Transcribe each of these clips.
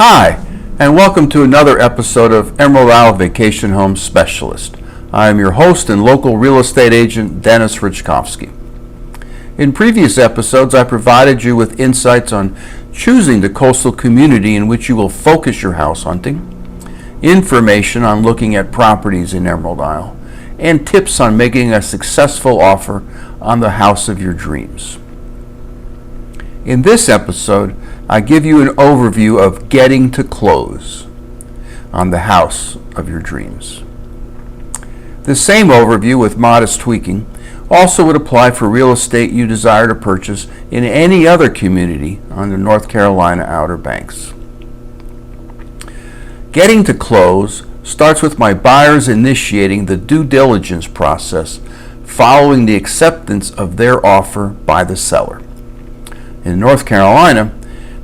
Hi, and welcome to another episode of Emerald Isle Vacation Home Specialist. I am your host and local real estate agent, Dennis Richkovsky. In previous episodes, I provided you with insights on choosing the coastal community in which you will focus your house hunting, information on looking at properties in Emerald Isle, and tips on making a successful offer on the house of your dreams. In this episode, I give you an overview of getting to close on the house of your dreams. The same overview, with modest tweaking, also would apply for real estate you desire to purchase in any other community on the North Carolina Outer Banks. Getting to close starts with my buyers initiating the due diligence process following the acceptance of their offer by the seller. In North Carolina,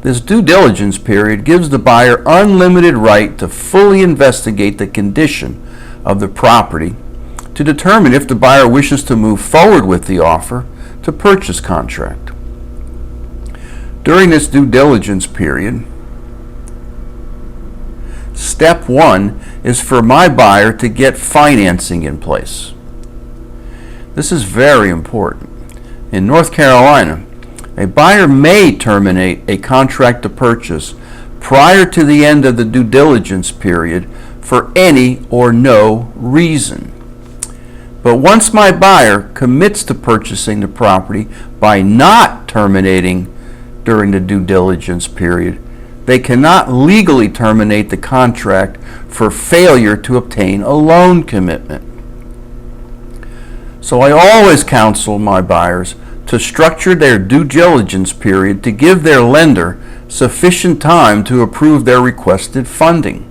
this due diligence period gives the buyer unlimited right to fully investigate the condition of the property to determine if the buyer wishes to move forward with the offer to purchase contract. During this due diligence period, step one is for my buyer to get financing in place. This is very important. In North Carolina, a buyer may terminate a contract to purchase prior to the end of the due diligence period for any or no reason. But once my buyer commits to purchasing the property by not terminating during the due diligence period, they cannot legally terminate the contract for failure to obtain a loan commitment. So I always counsel my buyers to structure their due diligence period to give their lender sufficient time to approve their requested funding.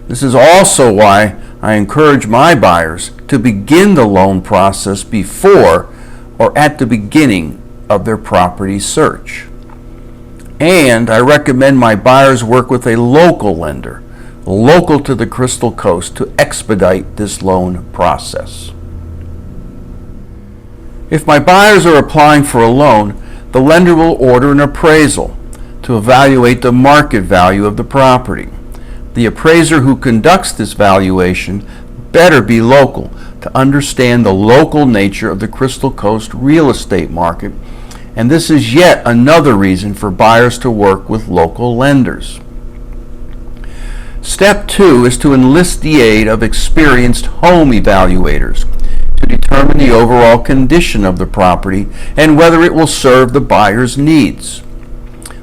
This is also why I encourage my buyers to begin the loan process before or at the beginning of their property search. And I recommend my buyers work with a local lender, local to the Crystal Coast, to expedite this loan process. If my buyers are applying for a loan, the lender will order an appraisal to evaluate the market value of the property. The appraiser who conducts this valuation better be local to understand the local nature of the Crystal Coast real estate market, and this is yet another reason for buyers to work with local lenders. Step two is to enlist the aid of experienced home evaluators to determine the overall condition of the property and whether it will serve the buyer's needs.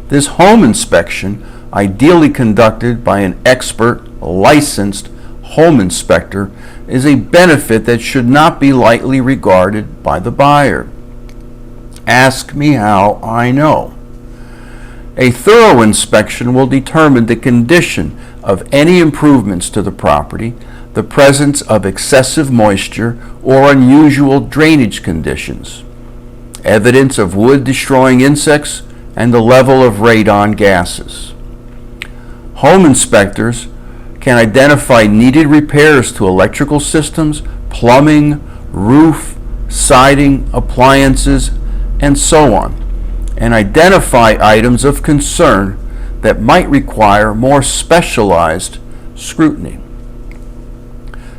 This home inspection, ideally conducted by an expert, licensed home inspector, is a benefit that should not be lightly regarded by the buyer. Ask me how I know. A thorough inspection will determine the condition of any improvements to the property, the presence of excessive moisture or unusual drainage conditions, evidence of wood-destroying insects, and the level of radon gases. Home inspectors can identify needed repairs to electrical systems, plumbing, roof, siding, appliances, and so on, and identify items of concern that might require more specialized scrutiny.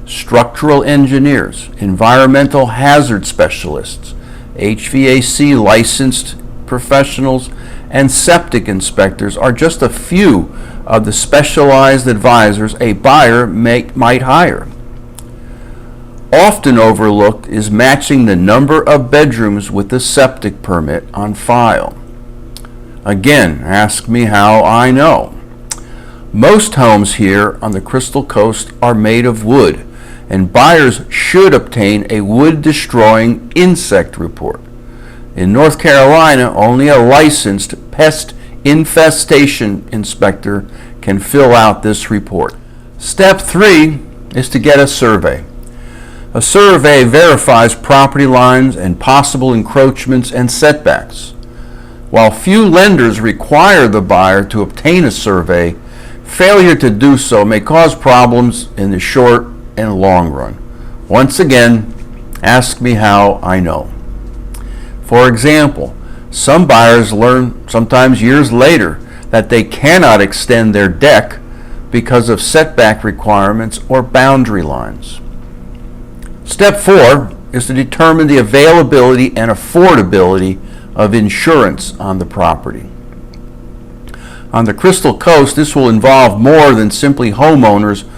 Structural engineers, environmental hazard specialists, HVAC licensed professionals, and septic inspectors are just a few of the specialized advisors a buyer might hire. Often overlooked is matching the number of bedrooms with the septic permit on file. Again, ask me how I know. Most homes here on the Crystal Coast are made of wood, and buyers should obtain a wood-destroying insect report. In North Carolina, only a licensed pest infestation inspector can fill out this report. Step 3 is to get a survey. A survey verifies property lines and possible encroachments and setbacks. While few lenders require the buyer to obtain a survey, failure to do so may cause problems in the short and long run. Once again, ask me how I know. For example, some buyers learn sometimes years later that they cannot extend their deck because of setback requirements or boundary lines. Step 4 is to determine the availability and affordability of insurance on the property. On the Crystal Coast, this will involve more than simply homeowners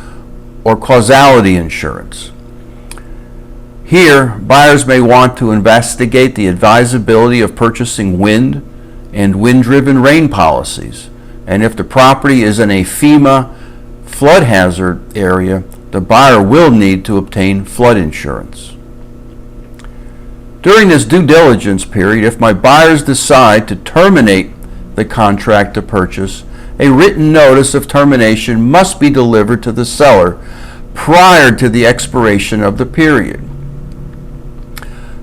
or causality insurance. Here, buyers may want to investigate the advisability of purchasing wind and wind-driven rain policies, and if the property is in a FEMA flood hazard area, the buyer will need to obtain flood insurance. During this due diligence period, if my buyers decide to terminate the contract to purchase, a written notice of termination must be delivered to the seller prior to the expiration of the period.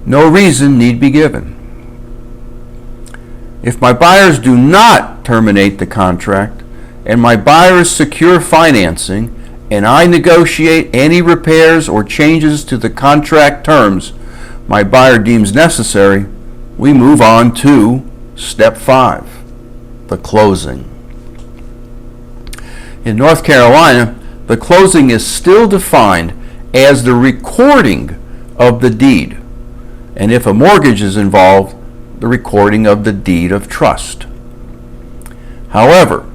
No reason need be given. If my buyers do not terminate the contract and my buyers secure financing and I negotiate any repairs or changes to the contract terms my buyer deems necessary, we move on to Step 5, the closing. In North Carolina, the closing is still defined as the recording of the deed, and if a mortgage is involved, the recording of the deed of trust. However,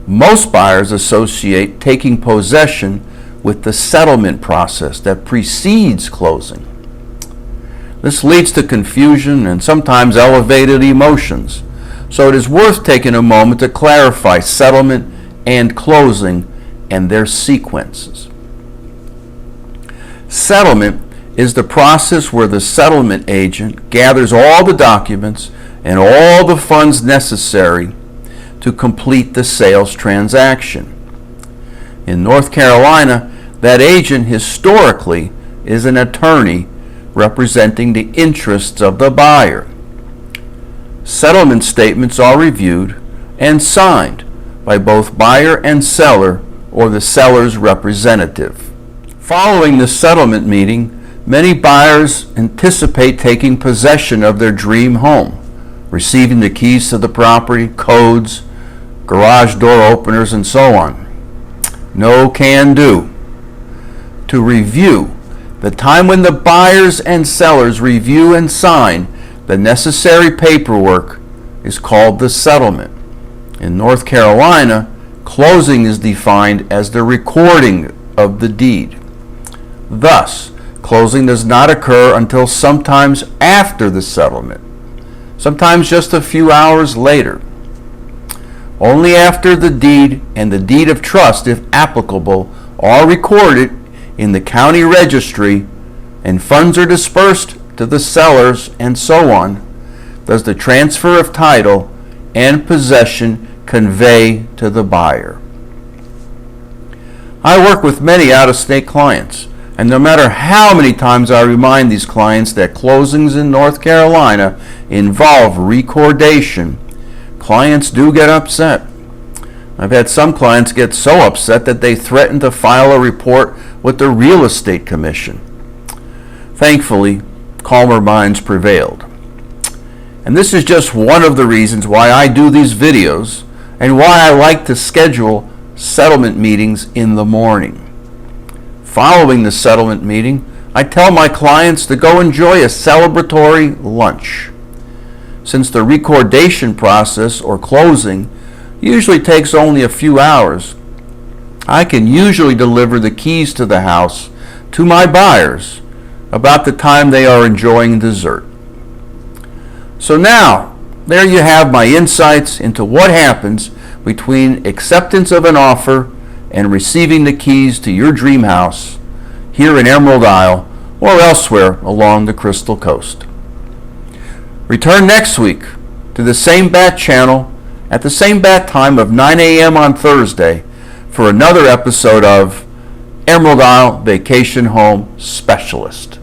most buyers associate taking possession with the settlement process that precedes closing. This leads to confusion and sometimes elevated emotions, so it is worth taking a moment to clarify settlement and closing and their sequences. Settlement is the process where the settlement agent gathers all the documents and all the funds necessary to complete the sales transaction. In North Carolina, that agent historically is an attorney representing the interests of the buyer. Settlement statements are reviewed and signed by both buyer and seller or the seller's representative. Following the settlement meeting, many buyers anticipate taking possession of their dream home, receiving the keys to the property, codes, garage door openers, and so on. No can do. To review, the time when the buyers and sellers review and sign the necessary paperwork is called the settlement. In North Carolina, closing is defined as the recording of the deed. Thus, closing does not occur until sometimes after the settlement, sometimes just a few hours later. Only after the deed and the deed of trust, if applicable, are recorded in the county registry and funds are dispersed to the sellers and so on, does the transfer of title and possession convey to the buyer. I work with many out-of-state clients, and no matter how many times I remind these clients that closings in North Carolina involve recordation, clients do get upset. I've had some clients get so upset that they threaten to file a report with the Real Estate Commission. Thankfully, calmer minds prevailed. And this is just one of the reasons why I do these videos and why I like to schedule settlement meetings in the morning. Following the settlement meeting, I tell my clients to go enjoy a celebratory lunch. Since the recordation process or closing usually takes only a few hours, I can usually deliver the keys to the house to my buyers about the time they are enjoying dessert. So now, there you have my insights into what happens between acceptance of an offer and receiving the keys to your dream house here in Emerald Isle or elsewhere along the Crystal Coast. Return next week to the same bat channel at the same bat time of 9 a.m. on Thursday for another episode of Emerald Isle Vacation Home Specialist.